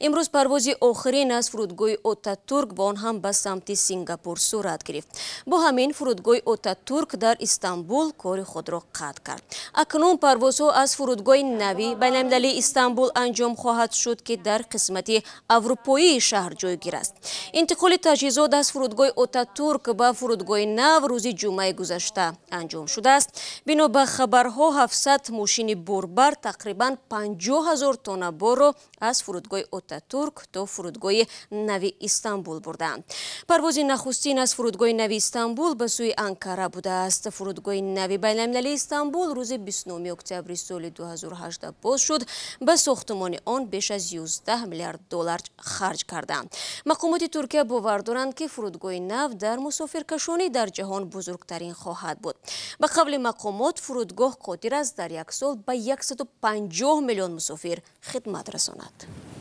امروز پروازی آخرین از فرودگاه آتاتورک با آن هم به سمت سینگاپور صورت گرفت. با همین فرودگاه آتاتورک در استانبول کار خود را قطع کرد. اکنون پروازها از فرودگاه نوی بین‌المللی استانبول انجام خواهد شد که در قسمت اروپایی شهر جایگیر است. انتقال تجهیزات از فرودگاه آتاتورک به فرودگاه نو روز جمعه گذشته انجام شده است. بنا به خبرها 700 ماشین باربر تقریبا 50,000 تن بار را از فرودگاه آتاتورک تا فرودگاه نوی استانبول بردند. پرواز نخستین از فرودگاه نوی استانبول به سوی انقره بوده است. فرودگاه نوی بین‌المللی استانبول روز 29 اکتبر سال 2018 باز شد. به ساختمان آن بیش از 11 میلیارد دلار خرج کردند. مقامات ترکیه باور دارند که فرودگاه نو در مسافرکشانی در جهان بزرگترین خواهد بود. به قول مقامات فرودگاه قادر است در یک سال به 150 میلیون مسافر خدمت رساند.